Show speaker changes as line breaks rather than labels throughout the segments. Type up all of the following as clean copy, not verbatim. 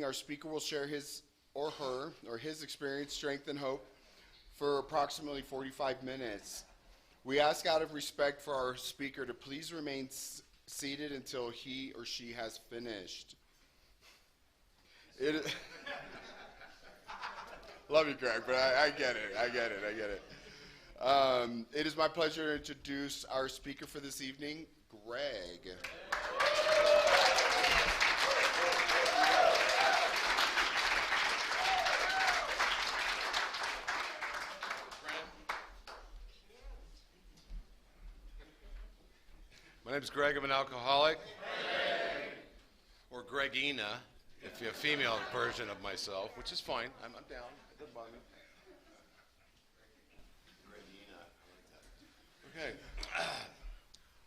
evening, our speaker will share his or her or his experience, strength, and hope for approximately 45 minutes. We ask out of respect for our speaker to please remain seated until he or she has finished. Love you, Greg, but I get it. It is my pleasure to introduce our speaker for this evening, Greg.
My name is Greg. I'm an alcoholic. Or Gregina, if you're a female version of myself, which is fine. I'm down. It doesn't bother me. Okay.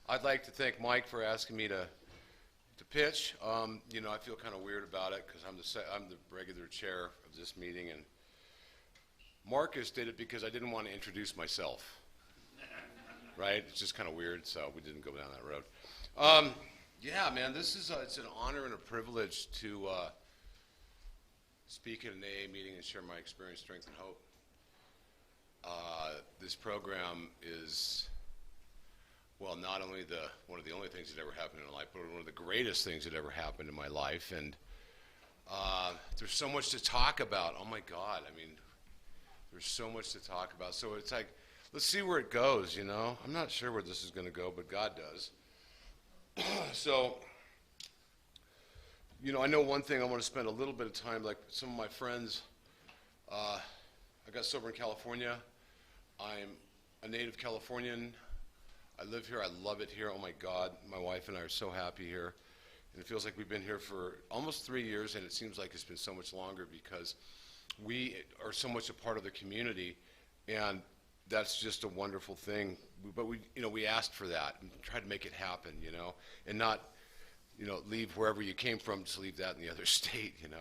I'd like to thank Mike for asking me to pitch. I feel kind of weird about it because I'm the regular chair of this meeting, and Marcus did it because I didn't want to introduce myself. Right? It's just kind of weird, so we didn't go down that road. Yeah, man, it's an honor and a privilege to speak at an AA meeting and share my experience, strength, and hope. This program is, well, not only one of the only things that ever happened in my life, but one of the greatest things that ever happened in my life. And there's so much to talk about. Oh, my God. I mean, there's so much to talk about. So it's like, let's see where it goes, I'm not sure where this is going to go, but God does. So, I know one thing. I want to spend a little bit of time, like some of my friends. I got sober in California. I'm a native Californian. I live here. I love it here. Oh, my God. My wife and I are so happy here. And it feels like we've been here for almost 3 years, and it seems like it's been so much longer because we are so much a part of the community, and that's just a wonderful thing. But we asked for that and tried to make it happen, and not, leave wherever you came from, just leave that in the other state, and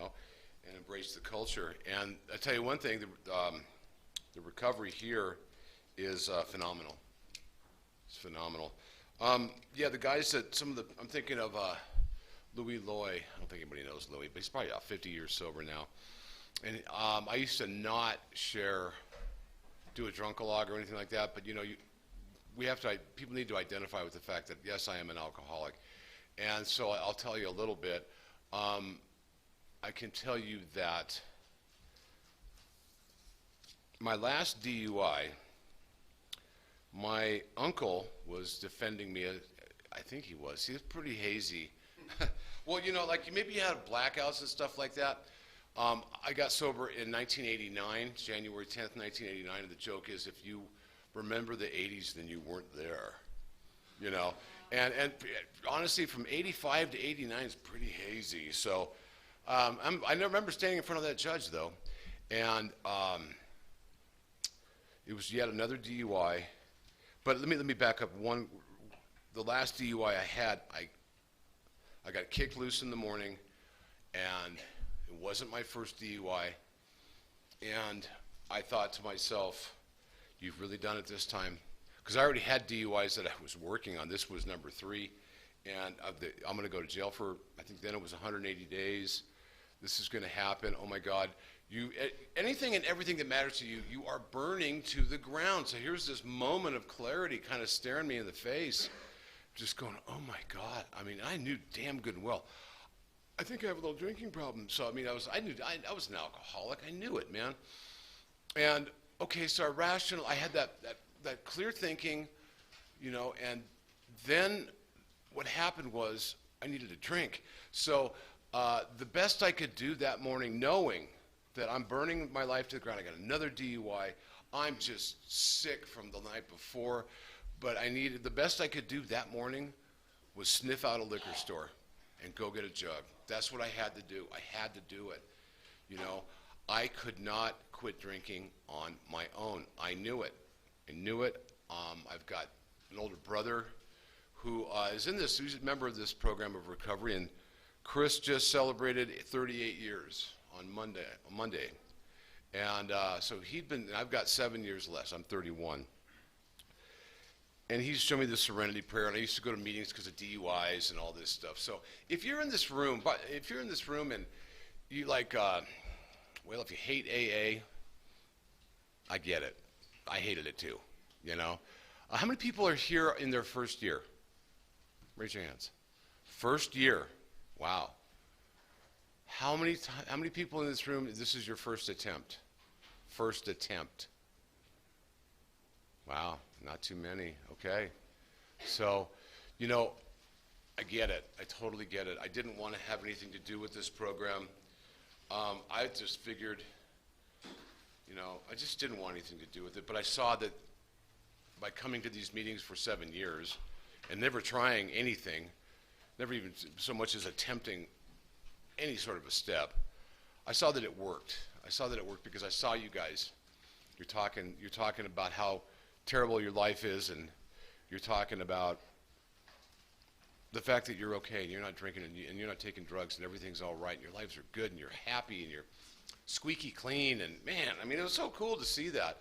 embrace the culture. And I tell you one thing, the recovery here is phenomenal. It's phenomenal. The guys that I'm thinking of Louis Loy. I don't think anybody knows Louis, but he's probably about 50 years sober now. And I used to not do a drunk-a-log or anything like that, but people need to identify with the fact that yes, I am an alcoholic, and so I'll tell you a little bit. I can tell you that my last DUI, my uncle was defending me. I think he was. He was pretty hazy. Well, maybe you had blackouts and stuff like that. I got sober in 1989, January 10th, 1989, and the joke is if you remember the 80s, then you weren't there, And honestly, from 85 to 89 is pretty hazy. So I remember standing in front of that judge, though, and it was yet another DUI. But let me back up. The last DUI I had, I got kicked loose in the morning, and it wasn't my first DUI, and I thought to myself, you've really done it this time. Because I already had DUIs that I was working on. This was number 3, and I'm going to go to jail for, I think then it was 180 days. This is going to happen. Oh, my God. Anything and everything that matters to you, you are burning to the ground. So here's this moment of clarity kind of staring me in the face, just going, oh, my God. I mean, I knew damn good and well, I think I have a little drinking problem. So, I mean, I was an alcoholic. I knew it, man. And, okay, so I had that clear thinking, and then what happened was I needed a drink. So the best I could do that morning, knowing that I'm burning my life to the ground, I got another DUI, I'm just sick from the night before, but the best I could do that morning was sniff out a liquor store and go get a jug. That's what I had to do. I had to do it. I could not quit drinking on my own. I knew it. I've got an older brother who is who's a member of this program of recovery, and Chris just celebrated 38 years on Monday. And so I've got 7 years less. I'm 31. And he's shown me the Serenity Prayer, and I used to go to meetings because of DUIs and all this stuff. So if you're in this room and you like, well, if you hate AA, I get it. I hated it too, you know. How many people are here in their first year? Raise your hands. First year. Wow. How many people in this room, this is your first attempt? First attempt. Wow, not too many. Okay. So, you know, I get it. I totally get it. I didn't want to have anything to do with this program. I just figured, you know, I just didn't want anything to do with it. But I saw that by coming to these meetings for 7 years and never trying anything, never even so much as attempting any sort of a step, I saw that it worked. I saw that it worked because I saw you guys. You're talking about how terrible your life is, and you're talking about the fact that you're okay and you're not drinking and you're not taking drugs and everything's all right and your lives are good and you're happy and you're squeaky clean, and man, I mean, it was so cool to see that.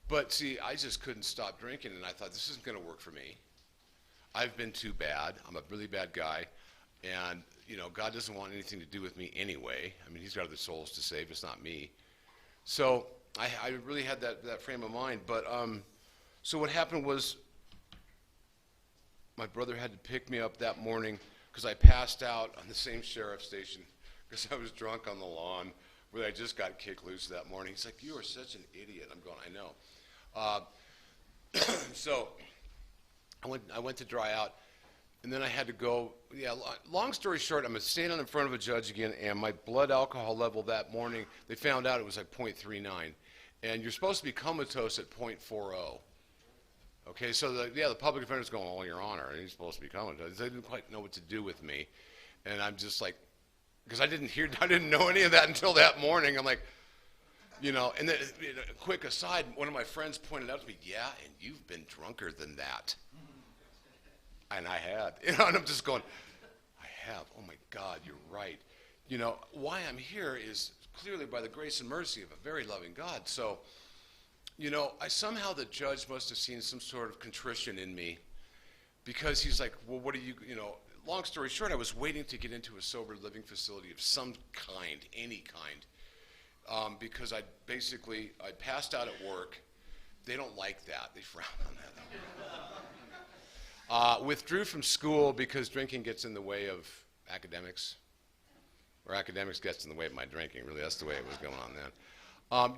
But see, I just couldn't stop drinking, and I thought, this isn't going to work for me. I've been too bad. I'm a really bad guy, and you know, God doesn't want anything to do with me anyway. I mean, he's got other souls to save. It's not me. So I really had that frame of mind. But so what happened was my brother had to pick me up that morning because I passed out on the same sheriff's station because I was drunk on the lawn where I just got kicked loose that morning. He's like, "You are such an idiot." I'm going, "I know." So I went to dry out, and then I had to go. Yeah, long story short, I'm standing in front of a judge again, and my blood alcohol level that morning, they found out it was like 0.39, and you're supposed to be comatose at 0.40. Okay, so the public defender's going, "Oh, Your Honor, he's supposed to be comatose." They didn't quite know what to do with me, and I'm just like, because I didn't know any of that until that morning. I'm like, you know, and then, you know, quick aside, one of my friends pointed out to me, "Yeah, and you've been drunker than that." And I had, you know, and I'm just going, I have. Oh my God, you're right. You know, why I'm here is clearly by the grace and mercy of a very loving God. So, you know, somehow the judge must have seen some sort of contrition in me, because he's like, "Well, what are you know, long story short, I was waiting to get into a sober living facility of some kind, any kind, because I passed out at work. They don't like that. They frown on that. Withdrew from school because drinking gets in the way of academics, or academics gets in the way of my drinking. Really, that's the way it was going on then.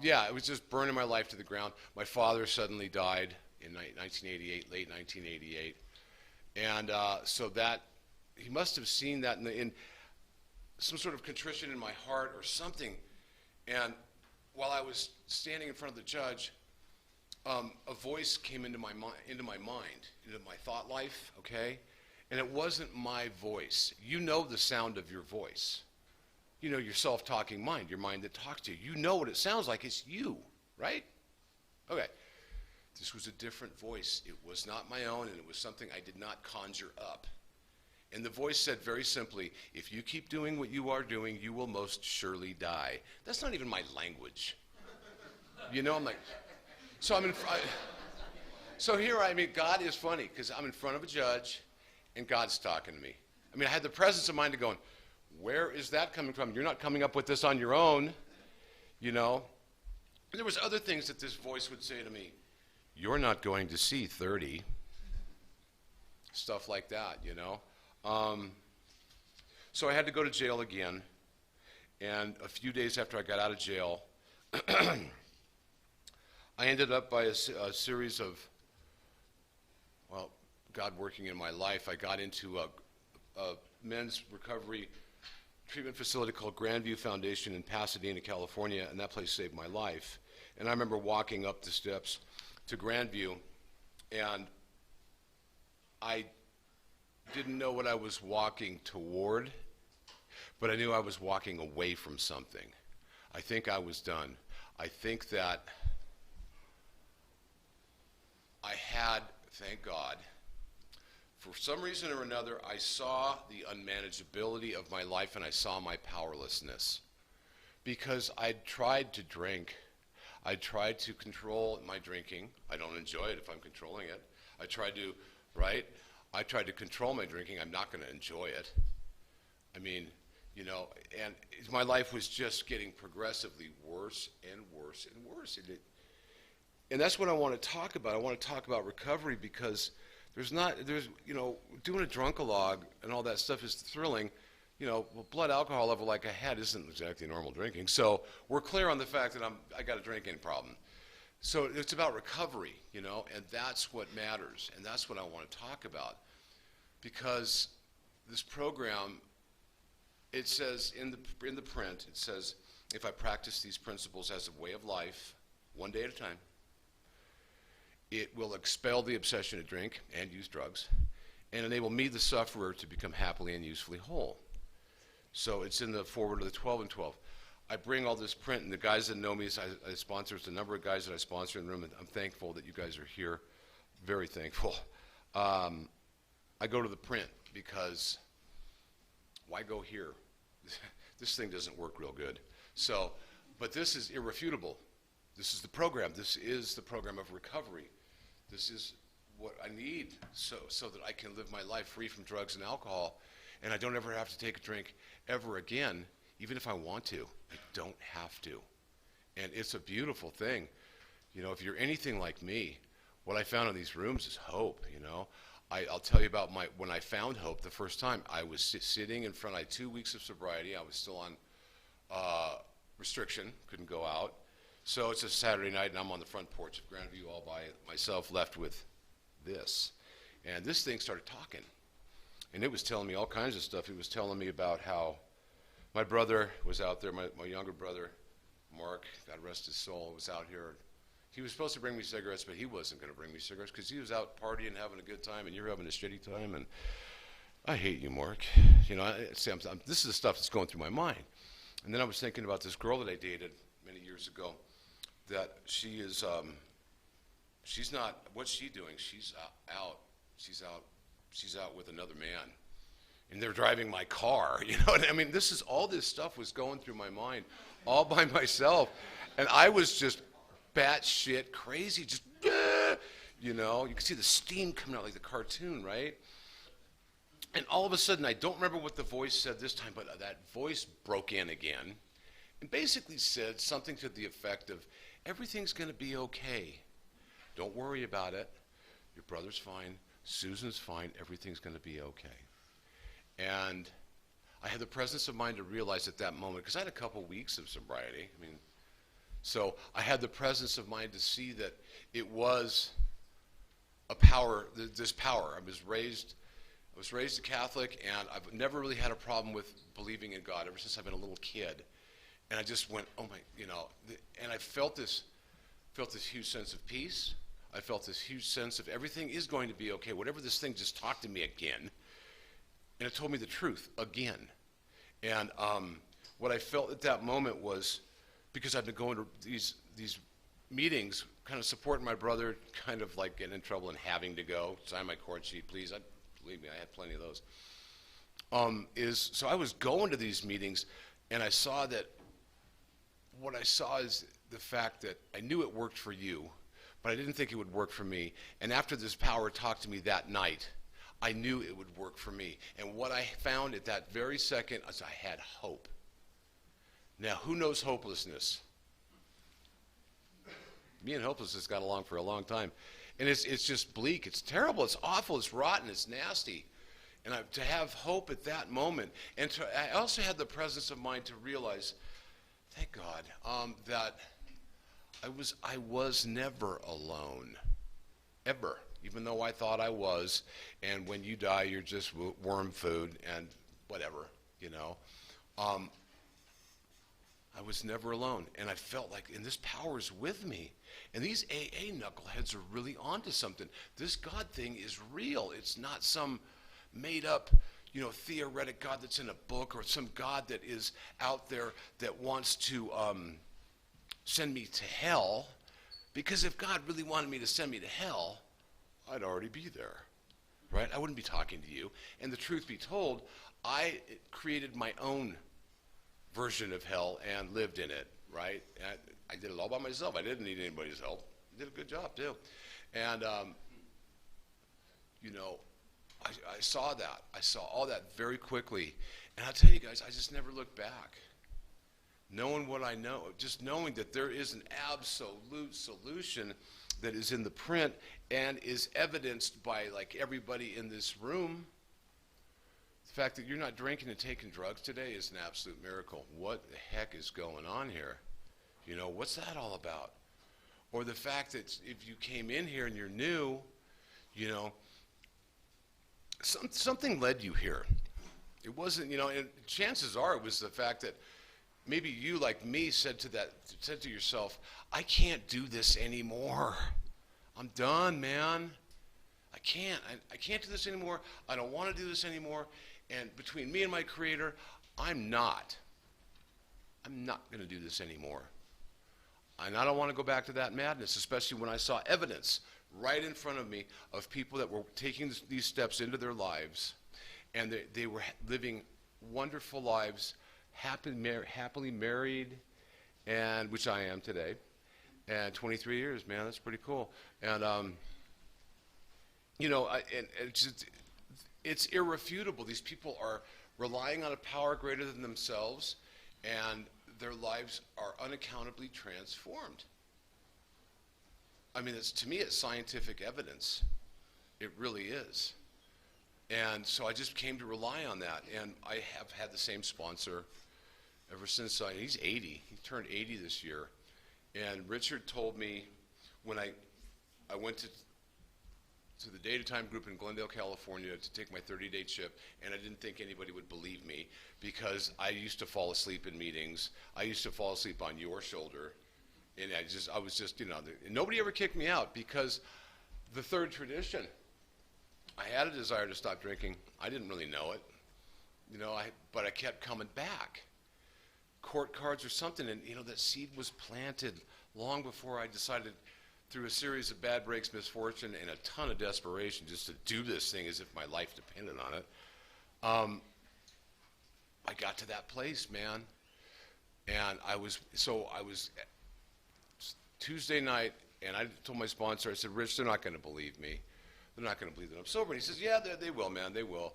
Yeah, it was just burning my life to the ground. My father suddenly died in 1988, late 1988, and so that he must have seen that in some sort of contrition in my heart or something. And while I was standing in front of the judge, a voice came into my mind, into my thought life, okay? And it wasn't my voice. You know the sound of your voice. You know your self-talking mind, your mind that talks to you. You know what it sounds like. It's you, right? Okay. This was a different voice. It was not my own, and it was something I did not conjure up. And the voice said very simply, "If you keep doing what you are doing, you will most surely die." That's not even my language. You know, I'm like... So here, I mean, God is funny, because I'm in front of a judge, and God's talking to me. I mean, I had the presence of mind to going, where is that coming from? You're not coming up with this on your own, you know. And there was other things that this voice would say to me. "You're not going to see 30. Stuff like that, you know. So I had to go to jail again, and a few days after I got out of jail, I ended up by a series of, well, God working in my life. I got into a men's recovery treatment facility called Grandview Foundation in Pasadena, California, and that place saved my life. And I remember walking up the steps to Grandview, and I didn't know what I was walking toward, but I knew I was walking away from something. I think I was done. I think that I had, thank God, for some reason or another, I saw the unmanageability of my life, and I saw my powerlessness. Because I'd tried to drink. I tried to control my drinking. I don't enjoy it if I'm controlling it. I tried to control my drinking. I'm not going to enjoy it. I mean, you know, and my life was just getting progressively worse and worse and worse. And that's what I want to talk about. I want to talk about recovery because you know, doing a drunkalogue and all that stuff is thrilling. You know, blood alcohol level like I had isn't exactly normal drinking. So we're clear on the fact that I got a drinking problem. So it's about recovery, you know, and that's what matters. And that's what I want to talk about. Because this program, it says in the print, it says, if I practice these principles as a way of life, one day at a time, it will expel the obsession to drink and use drugs and enable me, the sufferer, to become happily and usefully whole. So it's in the foreword of the 12 and 12. I bring all this print, and the guys that know me, I sponsor, there's a number of guys that I sponsor in the room, and I'm thankful that you guys are here, very thankful. I go to the print because why go here? This thing doesn't work real good. So, but this is irrefutable. This is the program. This is the program of recovery. This is what I need so that I can live my life free from drugs and alcohol, and I don't ever have to take a drink ever again, even if I want to. I don't have to. And it's a beautiful thing. You know, if you're anything like me, what I found in these rooms is hope, you know. I'll tell you about when I found hope the first time. I was sitting in front, I had 2 weeks of sobriety. I was still on restriction, couldn't go out. So it's a Saturday night, and I'm on the front porch of Grandview all by myself, left with this. And this thing started talking. And it was telling me all kinds of stuff. It was telling me about how my brother was out there, my younger brother, Mark, God rest his soul, was out here. He was supposed to bring me cigarettes, but he wasn't going to bring me cigarettes because he was out partying, having a good time, and you're having a shitty time. And I hate you, Mark. You know, this is the stuff that's going through my mind. And then I was thinking about this girl that I dated many years ago, that she is, she's not, what's she doing? She's out with another man. And they're driving my car, you know. And I mean, all this stuff was going through my mind all by myself. And I was just batshit crazy, just, you know. You can see the steam coming out like the cartoon, right? And all of a sudden, I don't remember what the voice said this time, but that voice broke in again and basically said something to the effect of, everything's going to be okay. Don't worry about it. Your brother's fine. Susan's fine. Everything's going to be okay. And I had the presence of mind to realize at that moment, because I had a couple weeks of sobriety. I mean, so I had the presence of mind to see that it was a power, this power. I was raised a Catholic, and I've never really had a problem with believing in God ever since I've been a little kid. And I just went, oh my, you know, and I felt this huge sense of peace. I felt this huge sense of everything is going to be okay. Whatever this thing just talked to me again. And it told me the truth again. And what I felt at that moment was, because I've been going to these meetings, kind of supporting my brother, kind of like getting in trouble and having to go, sign my court sheet, please. Believe me, I had plenty of those. So I was going to these meetings, and I saw that, what I saw is the fact that I knew it worked for you, but I didn't think it would work for me. And after this power talked to me that night, I knew it would work for me. And what I found at that very second is I had hope. Now, who knows hopelessness? Me and hopelessness got along for a long time. And it's just bleak. It's terrible. It's awful. It's rotten. It's nasty. And to have hope at that moment. And I also had the presence of mind to realize, thank God, that I was never alone. Ever. Even though I thought I was. And when you die, you're just worm food and whatever, you know. I was never alone. And I felt like, and this power's with me. And these AA knuckleheads are really onto something. This God thing is real. It's not some made up, you know, theoretic God that's in a book, or some God that is out there that wants to send me to hell. Because if God really wanted me to send me to hell, I'd already be there, right? I wouldn't be talking to you. And the truth be told, I created my own version of hell and lived in it, right? And I did it all by myself. I didn't need anybody's help. I did a good job, too. And, you know, I saw that. I saw all that very quickly. And I'll tell you guys, I just never looked back. Knowing what I know, just knowing that there is an absolute solution that is in the print and is evidenced by like everybody in this room. The fact that you're not drinking and taking drugs today is an absolute miracle. What the heck is going on here? You know, what's that all about? Or the fact that if you came in here and you're new, you know, something led you here. It wasn't, you know, and chances are it was the fact that maybe you, like me, said to yourself, I can't do this anymore. I'm done, man. I can't do this anymore. I don't want to do this anymore. And between me and my Creator, I'm not going to do this anymore. And I don't want to go back to that madness, especially when I saw evidence right in front of me of people that were taking these steps into their lives, and they were living wonderful lives, happily married, and which I am today, and 23 years, man, that's pretty cool. And you know, it's irrefutable. These people are relying on a power greater than themselves, and their lives are unaccountably transformed. I mean, to me, it's scientific evidence. It really is. And so I just came to rely on that. And I have had the same sponsor ever since. He's 80. He turned 80 this year. And Richard told me when I went to the Day to Time group in Glendale, California to take my 30-day chip, and I didn't think anybody would believe me because I used to fall asleep in meetings. I used to fall asleep on your shoulder. And I was just, you know, nobody ever kicked me out because the third tradition, I had a desire to stop drinking. I didn't really know it, you know, but I kept coming back. Court cards or something, and, you know, that seed was planted long before I decided, through a series of bad breaks, misfortune, and a ton of desperation just to do this thing as if my life depended on it. I got to that place, man. And I was Tuesday night, and I told my sponsor, I said, Rich, they're not going to believe me. They're not going to believe that I'm sober. And he says, yeah, they will, man, they will.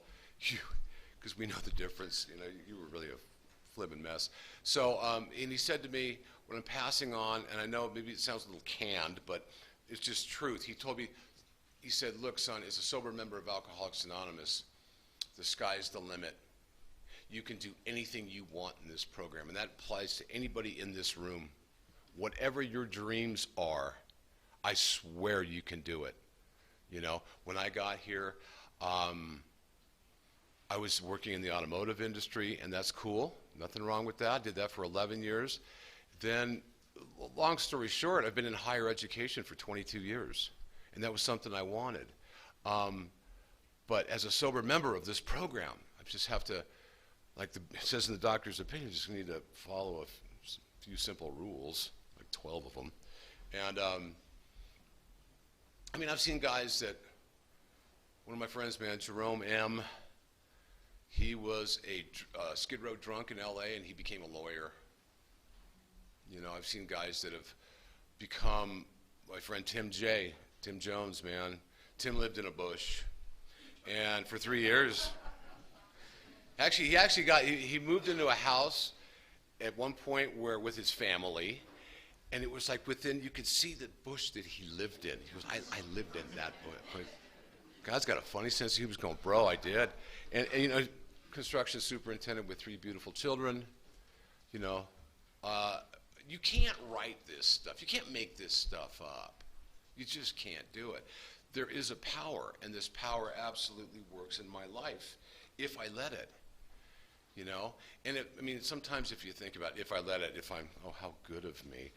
Because we know the difference. You know, you were really a flippin' mess. So, and he said to me, when I'm passing on, and I know maybe it sounds a little canned, but it's just truth. He told me, he said, look, son, as a sober member of Alcoholics Anonymous, the sky's the limit. You can do anything you want in this program, and that applies to anybody in this room. Whatever your dreams are, I swear you can do it. You know, when I got here, I was working in the automotive industry, and that's cool. Nothing wrong with that. Did that for 11 years. Then, long story short, I've been in higher education for 22 years, and that was something I wanted. But as a sober member of this program, I just have to, like it says in the doctor's opinion, just need to follow a few simple rules, like 12 of them. And I mean, I've seen guys that, one of my friends, man, Jerome M., he was a Skid Row drunk in LA, and he became a lawyer. You know, I've seen guys that have become, my friend Tim Jones, man. Tim lived in a bush, and for 3 years, he moved into a house at one point where with his family, and it was like within, you could see the bush that he lived in. He goes, I lived in that bush. God's got a funny sense. He was going, bro, I did. And you know, construction superintendent with 3 beautiful children, you know. You can't write this stuff. You can't make this stuff up. You just can't do it. There is a power, and this power absolutely works in my life if I let it, you know. And I mean, sometimes if you think about it, if I let it, if I'm, oh, how good of me.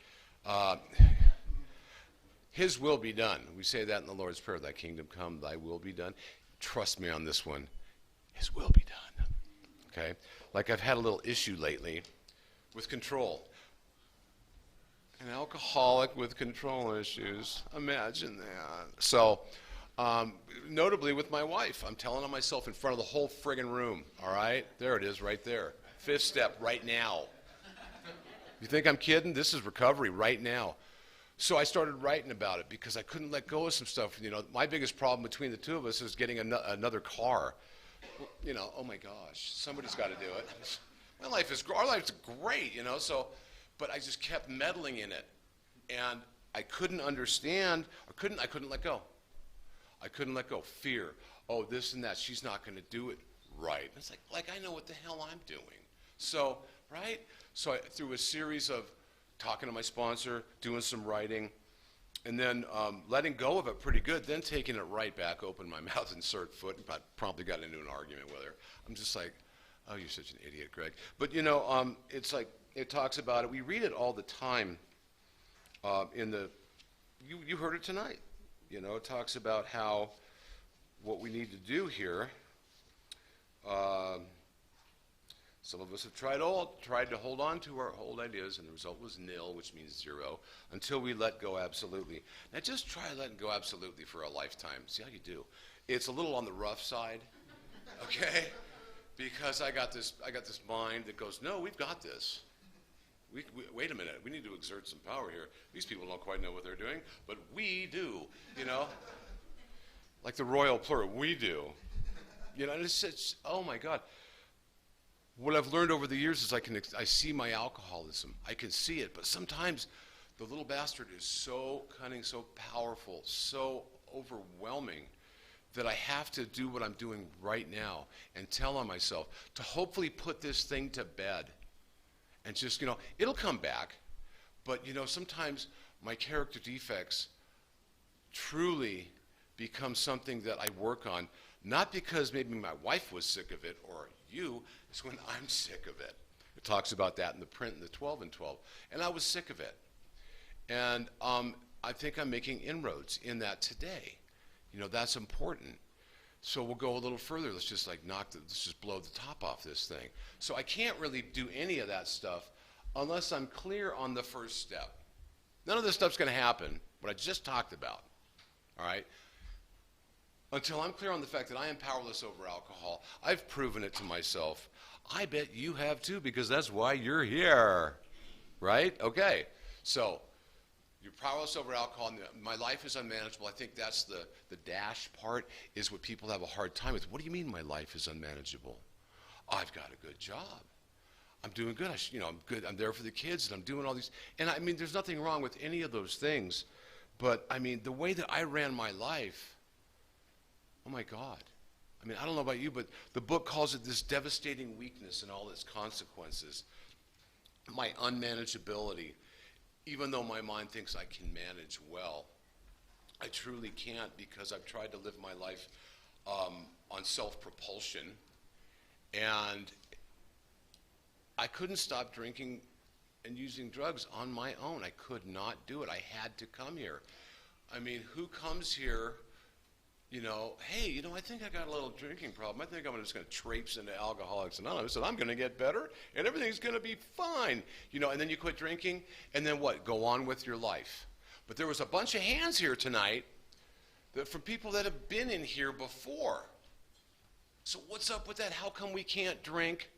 His will be done. We say that in the Lord's Prayer, thy kingdom come, thy will be done. Trust me on this one. His will be done. Okay? Like I've had a little issue lately with control. An alcoholic with control issues. Imagine that. So, notably with my wife, I'm telling on myself in front of the whole friggin' room. All right? There it is right there. 5th step right now. You think I'm kidding? This is recovery right now. So I started writing about it because I couldn't let go of some stuff. You know, my biggest problem between the two of us is getting another car. You know, oh my gosh, somebody's got to do it. Our life's great, you know. So, but I just kept meddling in it, and I couldn't understand. I couldn't let go. I couldn't let go. Fear. Oh, this and that. She's not going to do it right. It's like I know what the hell I'm doing. So, right? So through a series of talking to my sponsor, doing some writing, and then letting go of it pretty good, then taking it right back, open my mouth, insert foot, and I promptly got into an argument with her. I'm just like, oh, you're such an idiot, Greg. But, you know, it's like, it talks about it. We read it all the time you heard it tonight. You know, it talks about how what we need to do here, some of us have tried to hold on to our old ideas, and the result was nil, which means zero, until we let go absolutely. Now, just try letting go absolutely for a lifetime. See how you do. It's a little on the rough side, okay? Because I got this mind that goes, no, we've got this. Wait a minute, we need to exert some power here. These people don't quite know what they're doing, but we do, you know? Like the royal plural, we do. You know, and it's oh my God. What I've learned over the years is I see my alcoholism. I can see it, but sometimes the little bastard is so cunning, so powerful, so overwhelming that I have to do what I'm doing right now and tell on myself to hopefully put this thing to bed. And just, you know, it'll come back, but, you know, sometimes my character defects truly become something that I work on, not because maybe my wife was sick of it or you, it's when I'm sick of it. It talks about that in the print in the 12 and 12. And I was sick of it. And I think I'm making inroads in that today. You know, that's important. So we'll go a little further. Let's just let's just blow the top off this thing. So I can't really do any of that stuff unless I'm clear on the first step. None of this stuff's going to happen, what I just talked about, all right? Until I'm clear on the fact that I am powerless over alcohol. I've proven it to myself. I bet you have too, because that's why you're here, right? Okay, so you're powerless over alcohol. My life is unmanageable. I think that's the dash part is what people have a hard time with. What do you mean my life is unmanageable? I've got a good job. I'm doing good. I'm good. I'm there for the kids, and I'm doing all these. And I mean, there's nothing wrong with any of those things. But I mean, the way that I ran my life, oh my God. I mean, I don't know about you, but the book calls it this devastating weakness and all its consequences. My unmanageability. Even though my mind thinks I can manage well, I truly can't because I've tried to live my life on self-propulsion, and I couldn't stop drinking and using drugs on my own. I could not do it. I had to come here. I mean, who comes here, you know, hey, you know, I think I got a little drinking problem. I think I'm just going to traipse into Alcoholics Anonymous, and I'm going to get better, and everything's going to be fine. You know, and then you quit drinking, and then what? Go on with your life. But there was a bunch of hands here tonight from people that have been in here before. So what's up with that? How come we can't drink?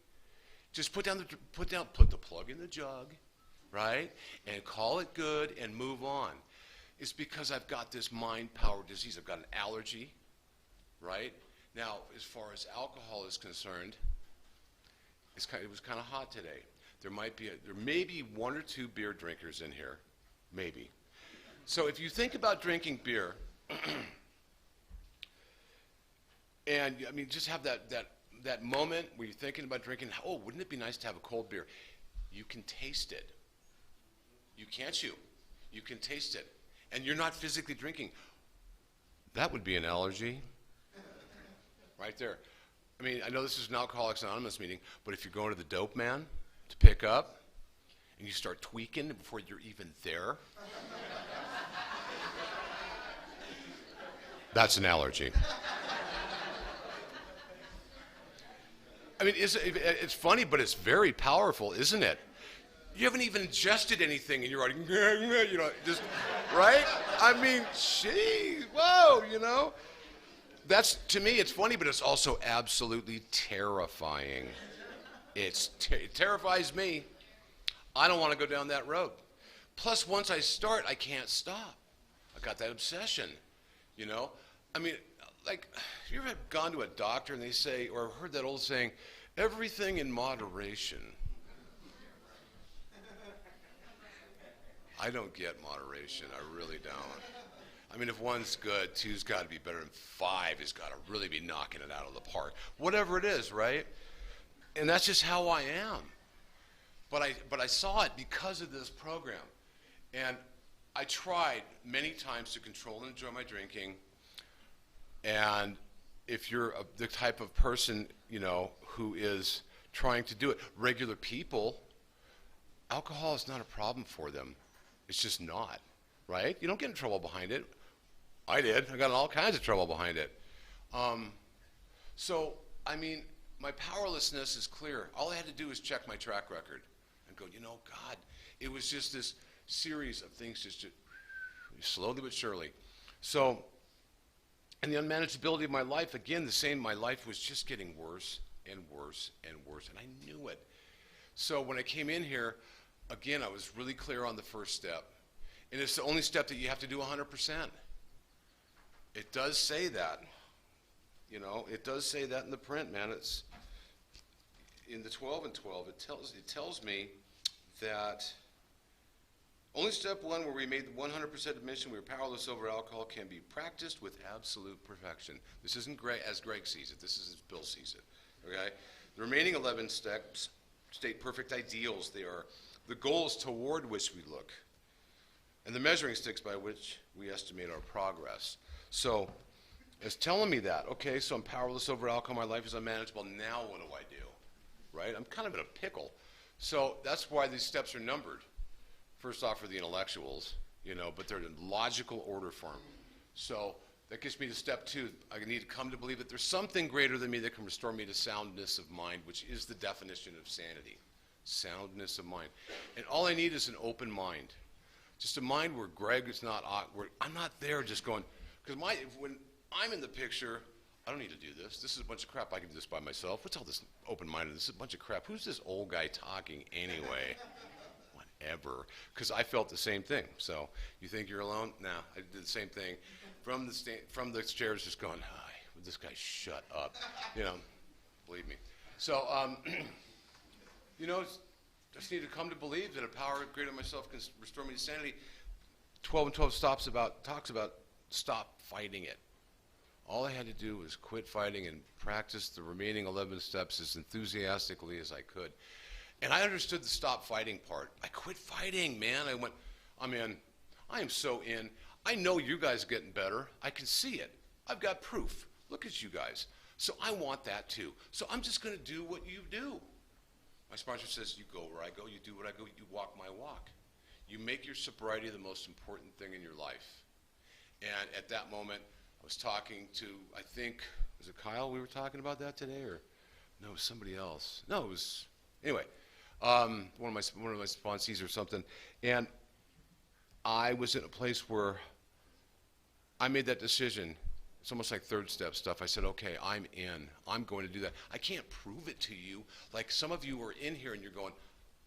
Just put the plug in the jug, right? And call it good and move on. It's because I've got this mind power disease. I've got an allergy, right? Now, as far as alcohol is concerned, it was kind of hot today. There may be one or two beer drinkers in here, maybe. So if you think about drinking beer, and I mean, just have that moment where you're thinking about drinking, oh, wouldn't it be nice to have a cold beer? You can taste it. You can't you? You can taste it. And you're not physically drinking. That would be an allergy. Right there. I mean, I know this is an Alcoholics Anonymous meeting, but if you're going to the dope man to pick up, and you start tweaking before you're even there, that's an allergy. I mean, it's funny, but it's very powerful, isn't it? You haven't even ingested anything, and you're already, you know, just, right? I mean, gee, whoa, you know? To me, it's funny, but it's also absolutely terrifying. It terrifies me. I don't want to go down that road. Plus, once I start, I can't stop. I got that obsession, you know? I mean, like, you ever gone to a doctor and they say, or heard that old saying, everything in moderation? I don't get moderation. I really don't. I mean, if one's good, two's got to be better than five has got to really be knocking it out of the park. Whatever it is, right? And that's just how I am. But I saw it because of this program. And I tried many times to control and enjoy my drinking. And if you're the type of person, you know, who is trying to do it, regular people, alcohol is not a problem for them. It's just not, right? You don't get in trouble behind it. I did. I got in all kinds of trouble behind it. So, I mean, my powerlessness is clear. All I had to do was check my track record and go, you know, God, it was just this series of things just slowly but surely. So, and the unmanageability of my life, again, the same, my life was just getting worse and worse and worse, and I knew it. So when I came in here, again, I was really clear on the first step. And it's the only step that you have to do 100%. It does say that. You know, it does say that in the print, man. It's in the 12 and 12. It tells me that only step one, where we made the 100% admission we were powerless over alcohol, can be practiced with absolute perfection. This isn't Greg, as Greg sees it. This is as Bill sees it. Okay? The remaining 11 steps state perfect ideals. They are the goals toward which we look, and the measuring sticks by which we estimate our progress. So it's telling me that, okay, so I'm powerless over alcohol, my life is unmanageable, now what do I do? Right? I'm kind of in a pickle. So that's why these steps are numbered. First off for the intellectuals, you know, but they're in logical order form. So that gets me to step two. I need to come to believe that there's something greater than me that can restore me to soundness of mind, which is the definition of sanity. Soundness of mind. And all I need is an open mind. Just a mind where Greg is not awkward. I'm not there just going, because when I'm in the picture, I don't need to do this. This is a bunch of crap. I can do this by myself. What's all this open-minded? This is a bunch of crap. Who's this old guy talking anyway? Whatever. Because I felt the same thing. So you think you're alone? No, I did the same thing. From the chairs, just going, hi, would this guy shut up? You know, believe me. So, you know, just need to come to believe that a power greater than myself can restore me to sanity. 12 and 12 talks about stop fighting it. All I had to do was quit fighting and practice the remaining 11 steps as enthusiastically as I could. And I understood the stop fighting part. I quit fighting, man. I went, I'm in. I am so in. I know you guys are getting better. I can see it. I've got proof. Look at you guys. So I want that too. So I'm just going to do what you do. My sponsor says, you go where I go, you do what I go, you walk my walk. You make your sobriety the most important thing in your life. And at that moment, I was talking to, I think, was it Kyle we were talking about that today? Or no, it was somebody else. No, it was, anyway, one of my sponsees or something. And I was in a place where I made that decision. It's almost like third step stuff. I said, okay, I'm in. I'm going to do that. I can't prove it to you. Like some of you are in here and you're going,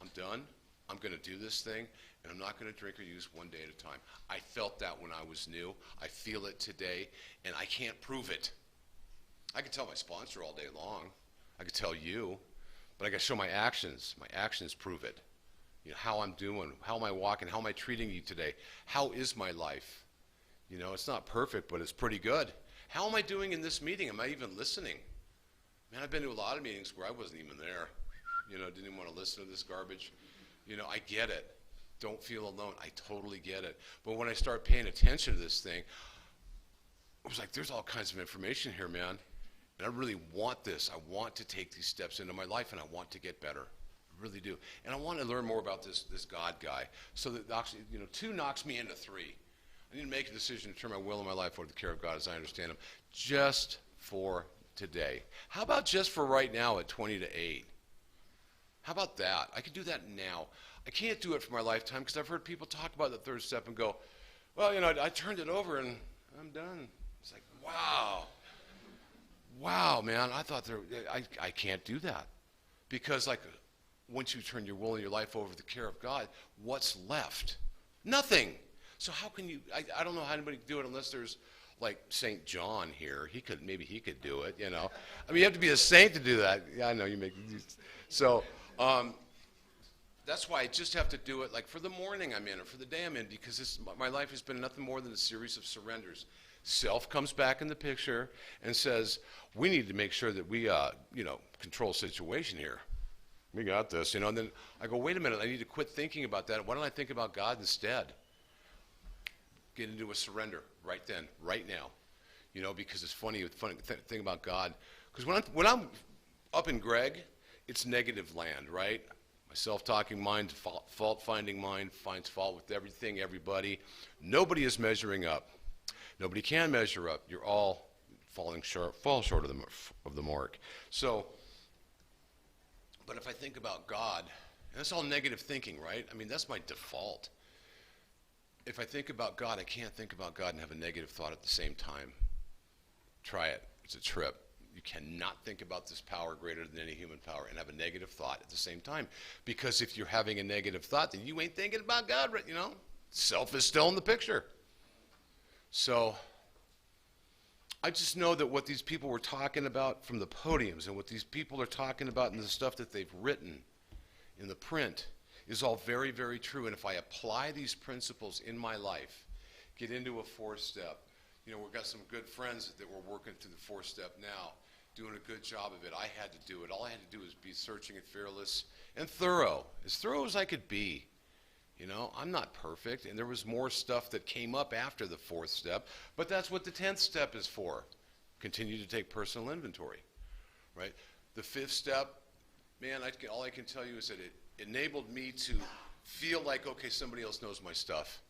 I'm done. I'm going to do this thing, and I'm not going to drink or use one day at a time. I felt that when I was new. I feel it today, and I can't prove it. I can tell my sponsor all day long. I can tell you, but I got to show my actions. My actions prove it. You know, how I'm doing, how am I walking, how am I treating you today? How is my life? You know, it's not perfect, but it's pretty good. How am I doing in this meeting? Am I even listening? Man, I've been to a lot of meetings where I wasn't even there. You know, didn't even want to listen to this garbage. You know, I get it. Don't feel alone. I totally get it. But when I start paying attention to this thing, I was like, there's all kinds of information here, man. And I really want this. I want to take these steps into my life, and I want to get better. I really do. And I want to learn more about this God guy. So that actually, you know, 2 knocks me into 3. I need to make a decision to turn my will and my life over to the care of God as I understand him, just for today. How about just for right now at 20 to 8? How about that? I can do that now. I can't do it for my lifetime because I've heard people talk about the third step and go, well, you know, I turned it over and I'm done. It's like, wow. Wow, man, I thought I can't do that. Because like once you turn your will and your life over to the care of God, what's left? Nothing. So how can you, I don't know how anybody can do it unless there's like St. John here. Maybe he could do it, you know. I mean, you have to be a saint to do that. Yeah, I know you make, so that's why I just have to do it like for the morning I'm in or for the day I'm in, because my life has been nothing more than a series of surrenders. Self comes back in the picture and says, we need to make sure that we, control situation here. We got this, and then I go, wait a minute, I need to quit thinking about that. Why don't I think about God instead? Get into a surrender right then, right now. Because it's funny thing about God. Because when I'm up in Greg, it's negative land, right? My self-talking mind, fault-finding mind finds fault with everything, everybody. Nobody is measuring up. Nobody can measure up. You're all fall short of the mark. So, but if I think about God, and that's all negative thinking, right? I mean, that's my default. If I think about God, I can't think about God and have a negative thought at the same time. Try it. It's a trip. You cannot think about this power greater than any human power and have a negative thought at the same time. Because if you're having a negative thought, then you ain't thinking about God, right? Self is still in the picture. So I just know that what these people were talking about from the podiums and what these people are talking about in the stuff that they've written in the print is all very, very true. And if I apply these principles in my life, get into a 4-step, we've got some good friends that we're working through the 4-step now, doing a good job of it. I had to do it. All I had to do was be searching and fearless and thorough as I could be. I'm not perfect, and there was more stuff that came up after the 4th step, but that's what the 10th step is for. Continue to take personal inventory, right? The 5th step, man, all I can tell you is that it enabled me to feel like, okay, somebody else knows my stuff,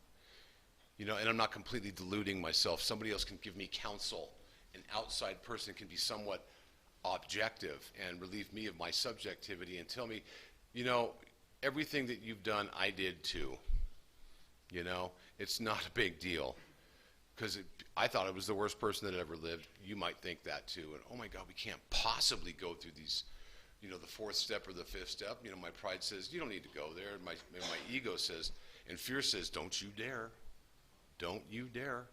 and I'm not completely deluding myself. Somebody else can give me counsel. An outside person can be somewhat objective and relieve me of my subjectivity and tell me, everything that you've done, I did too. It's not a big deal. Because I thought it was the worst person that ever lived. You might think that too. And oh my God, we can't possibly go through these, the 4th step or the 5th step. My pride says, you don't need to go there. My ego says, and fear says, don't you dare. Don't you dare.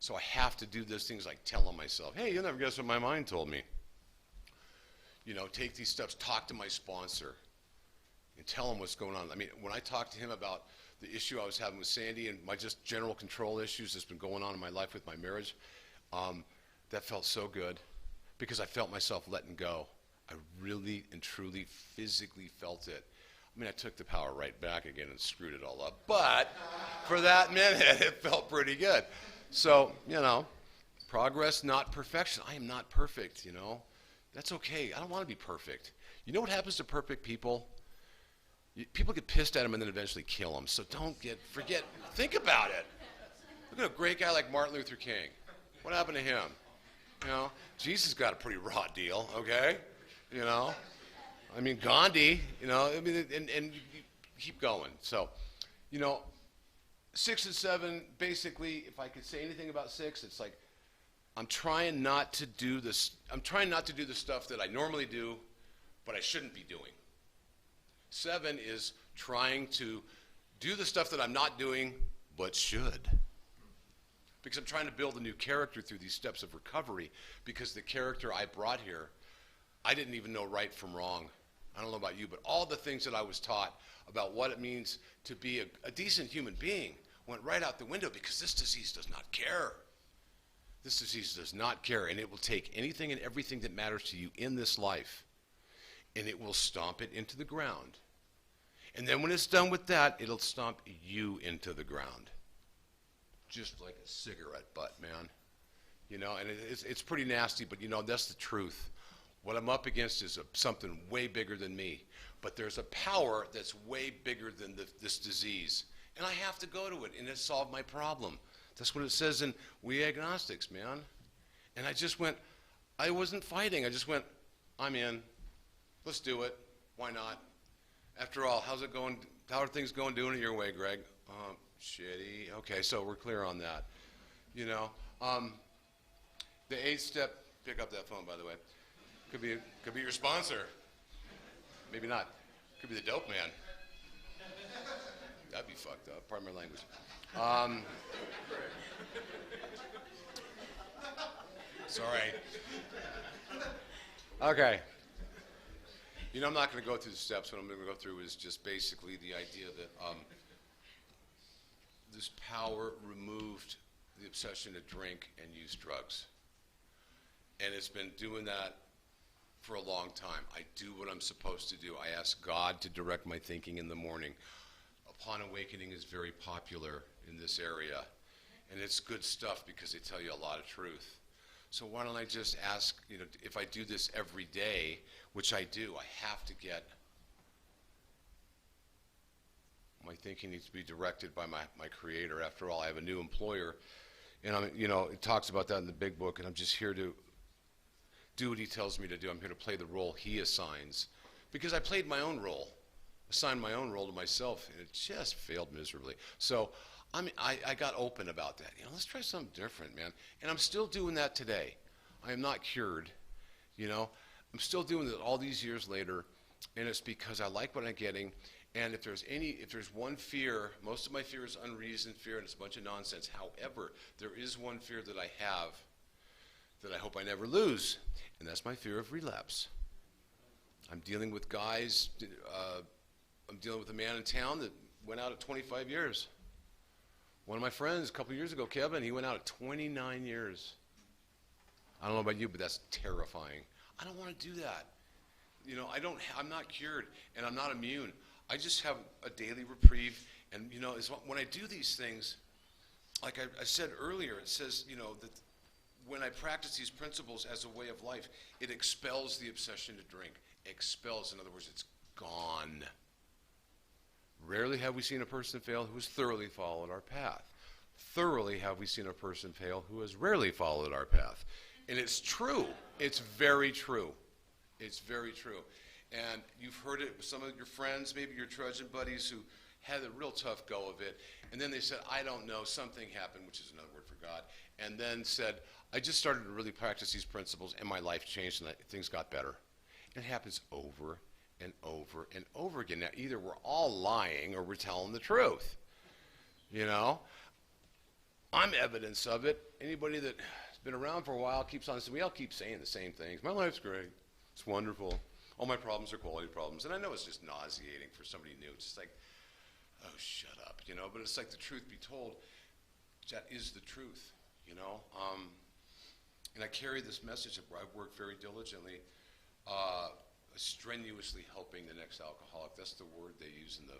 So I have to do those things like telling myself, hey, you'll never guess what my mind told me. Take these steps, talk to my sponsor. And tell him what's going on. I mean, when I talked to him about the issue I was having with Sandy and my just general control issues that's been going on in my life with my marriage, that felt so good because I felt myself letting go. I really and truly physically felt it. I mean, I took the power right back again and screwed it all up. But for that minute, it felt pretty good. So, progress, not perfection. I am not perfect, That's okay. I don't want to be perfect. You know what happens to perfect people? People get pissed at them and then eventually kill them. So think about it. Look at a great guy like Martin Luther King. What happened to him? Jesus got a pretty raw deal, okay? I mean, Gandhi, and you keep going. So, 6 and 7, basically, if I could say anything about 6, it's like, I'm trying not to do the stuff that I normally do, but I shouldn't be doing. 7 is trying to do the stuff that I'm not doing, but should. Because I'm trying to build a new character through these steps of recovery, because the character I brought here, I didn't even know right from wrong. I don't know about you, but all the things that I was taught about what it means to be a decent human being went right out the window, because this disease does not care. This disease does not care, and it will take anything and everything that matters to you in this life, and it will stomp it into the ground. And then when it's done with that, it'll stomp you into the ground. Just like a cigarette butt, man. And it's pretty nasty, but that's the truth. What I'm up against is something way bigger than me. But there's a power that's way bigger than this disease. And I have to go to it, and it solved my problem. That's what it says in We Agnostics, man. And I wasn't fighting. I just went, I'm in. Let's do it. Why not? After all, how's it going? How are things going doing it your way, Greg? Shitty. Okay, so we're clear on that. The 8th step, pick up that phone, by the way. Could be your sponsor. Maybe not. Could be the dope man. That'd be fucked up. Pardon my language. Sorry. Okay. You know, I'm not going to go through the steps. What I'm going to go through is just basically the idea that this power removed the obsession to drink and use drugs. And it's been doing that for a long time. I do what I'm supposed to do. I ask God to direct my thinking in the morning. Upon Awakening is very popular in this area. And it's good stuff because they tell you a lot of truth. So why don't I just ask, you know, if I do this every day, which I do, I have to get, my thinking needs to be directed by my Creator. After all, I have a new employer, and it talks about that in the big book, and I'm just here to do what he tells me to do. I'm here to play the role he assigns, because I played my own role, assigned my own role to myself, and it just failed miserably. So I got open about that. You know, let's try something different, man. And I'm still doing that today. I am not cured, you know. I'm still doing it all these years later, and it's because I like what I'm getting. And if there's one fear, most of my fear is unreasoned fear, and it's a bunch of nonsense. However, there is one fear that I have that I hope I never lose, and that's my fear of relapse. I'm dealing with guys. I'm dealing with a man in town that went out at 25 years. One of my friends a couple years ago, Kevin, he went out at 29 years. I don't know about you, but that's terrifying. I don't want to do that. You know, I'm not cured, and I'm not immune. I just have a daily reprieve, and, you know, when I do these things, like I said earlier, it says, you know, that when I practice these principles as a way of life, it expels the obsession to drink. Expels, in other words, it's gone. Rarely have we seen a person fail who has thoroughly followed our path. Thoroughly have we seen a person fail who has rarely followed our path. And it's true. It's very true. It's very true. And you've heard it with some of your friends, maybe your trudging buddies who had a real tough go of it. And then they said, I don't know, something happened, which is another word for God. And then said, I just started to really practice these principles, and my life changed, and things got better. It happens over and over and over again. Now, either we're all lying or we're telling the truth. You know? I'm evidence of it. Anybody that's been around for a while keeps on saying, we all keep saying the same things. My life's great. It's wonderful. All my problems are quality problems. And I know it's just nauseating for somebody new. It's just like, oh, shut up, you know? But it's like the truth be told, that is the truth, you know? And I carry this message. I've worked very diligently, strenuously helping the next alcoholic. That's the word they use in the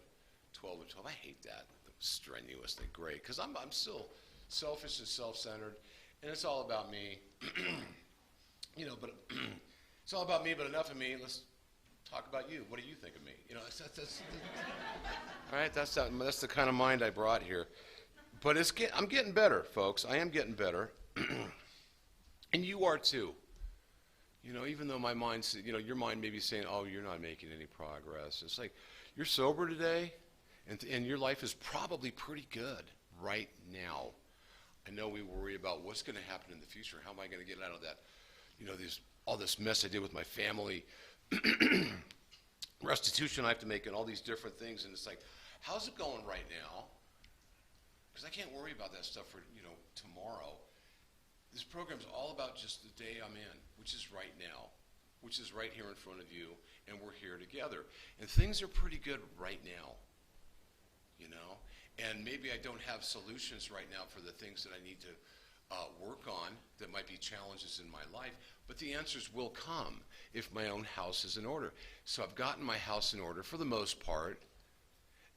12 and 12. I hate that, strenuously. Great, because I'm still selfish and self-centered, and it's all about me. You know, but it's all about me, but enough of me. Let's talk about you. What do you think of me? You know, that's all right. That's the kind of mind I brought here. But I'm getting better, folks. I am getting better, and you are too. You know, even though my mind's, you know, your mind may be saying, oh, you're not making any progress. It's like, you're sober today, and your life is probably pretty good right now. I know we worry about what's going to happen in the future. How am I going to get out of that, you know, all this mess I did with my family, restitution I have to make, and all these different things. And it's like, how's it going right now? Because I can't worry about that stuff for, you know, tomorrow. This program's all about just the day I'm in, which is right now, which is right here in front of you, and we're here together. And things are pretty good right now, you know? And maybe I don't have solutions right now for the things that I need to work on that might be challenges in my life, but the answers will come if my own house is in order. So I've gotten my house in order for the most part,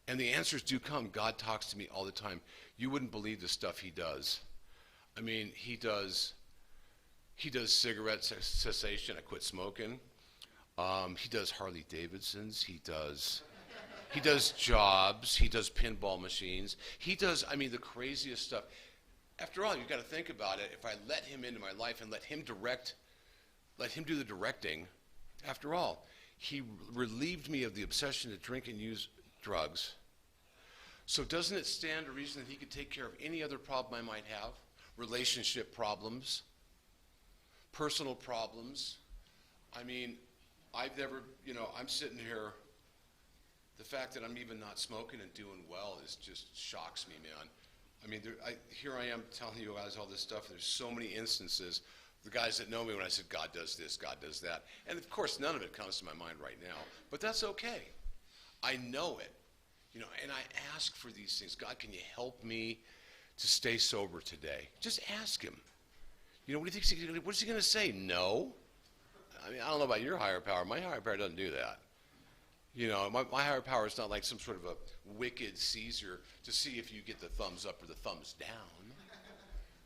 and the answers do come. God talks to me all the time. You wouldn't believe the stuff he does. I mean, he does cigarette cessation. I quit smoking. He does Harley Davidsons. He does jobs. He does pinball machines. He does, I mean, the craziest stuff. After all, you've got to think about it. If I let him into my life and let him do the directing, after all, he relieved me of the obsession to drink and use drugs. So doesn't it stand to reason that he could take care of any other problem I might have? Relationship problems, personal problems. I mean, I've never, you know, I'm sitting here The fact that I'm even not smoking and doing well is just shocks me, man. I mean, here I am telling you guys all this stuff. There's so many instances. The guys that know me when I said, God does this, God does that. And of course, none of it comes to my mind right now. But that's okay. I know it. You know, and I ask for these things. God, can you help me to stay sober today? Just ask him. You know, what do you think? What's he going to say? No. I mean, I don't know about your higher power. My higher power doesn't do that. You know, my higher power is not like some sort of a wicked Caesar to see if you get the thumbs up or the thumbs down.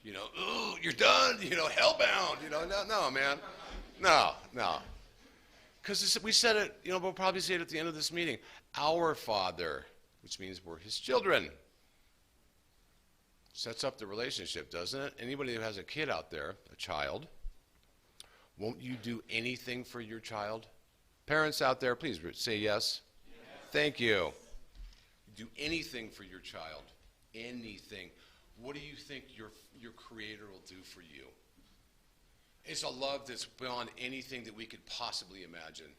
You know, ooh, you're done. You know, hellbound. You know, no, man. No. Because we said it, you know, we'll probably say it at the end of this meeting. Our Father, which means we're his children. Sets up the relationship, doesn't it? Anybody who has a kid out there, a child, won't you do anything for your child? Parents out there, please say yes. Yes. Thank you. Do anything for your child. Anything. What do you think your Creator will do for you? It's a love that's beyond anything that we could possibly imagine.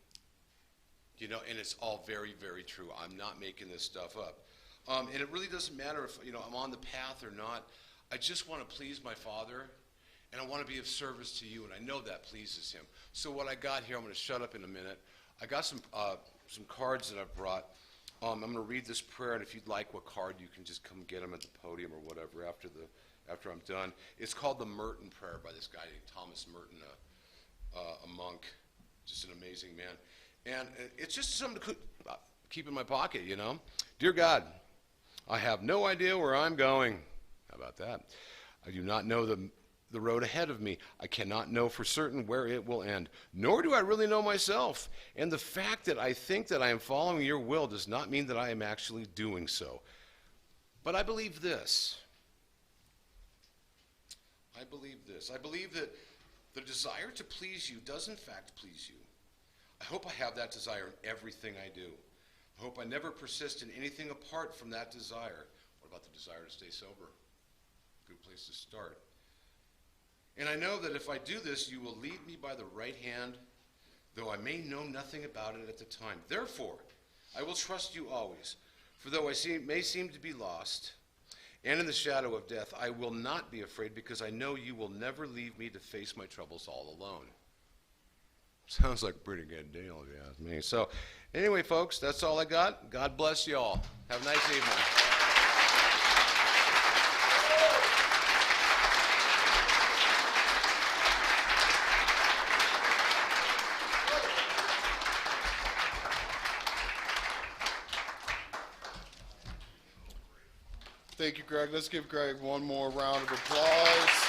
You know, and it's all very, very true. I'm not making this stuff up. And it really doesn't matter if, you know, I'm on the path or not. I just want to please my Father, and I want to be of service to you, and I know that pleases him. So what I got here, I'm going to shut up in a minute. I got some cards that I've brought. I'm going to read this prayer, and if you'd like a card, you can just come get them at the podium or whatever after I'm done. It's called the Merton Prayer by this guy named Thomas Merton, a monk, just an amazing man. And it's just something to keep in my pocket, you know. Dear God, I have no idea where I'm going. How about that? I do not know the road ahead of me. I cannot know for certain where it will end, nor do I really know myself. And the fact that I think that I am following your will does not mean that I am actually doing so. But I believe this. I believe that the desire to please you does in fact please you. I hope I have that desire in everything I do. I hope I never persist in anything apart from that desire. What about the desire to stay sober? Good place to start. And I know that if I do this, you will lead me by the right hand, though I may know nothing about it at the time. Therefore, I will trust you always. For though I may seem to be lost, and in the shadow of death, I will not be afraid, because I know you will never leave me to face my troubles all alone. Sounds like a pretty good deal, if you ask me. So, anyway, folks, that's all I got. God bless you all. Have a nice evening.
Thank you, Greg. Let's give Greg one more round of applause.